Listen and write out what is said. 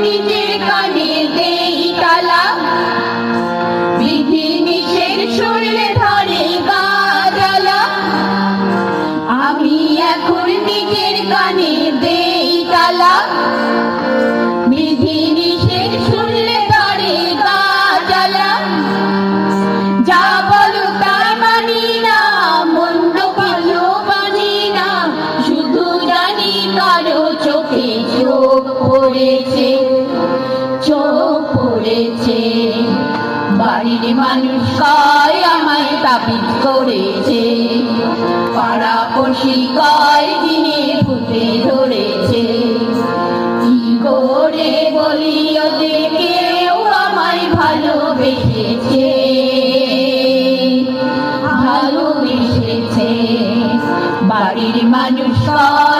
নিজের কানে দেই তালা, বিধি নিষেধ শুনলে ধরে গা জ্বালা। আমি এখন নিজের কানে দেই তালা, বিধি নিষেধ শুনলে ধরে গা জ্বালা। যা বলো তাই মানি না, মন্দ ভালো মানি না, শুধু জানি কারো চোখে চোখ পড়েছে, চোখ পড়েছে। বাড়ির মানুষ কয় আমায় তাবিজ করেছে, পাড়াপড়শি কয় দিনে ভূতে ধরেছে। কি করে বলি ওদের কেউ আমায় ভালোবেসেছে, ভালোবেসেছে। বাড়ির মানুষ কয়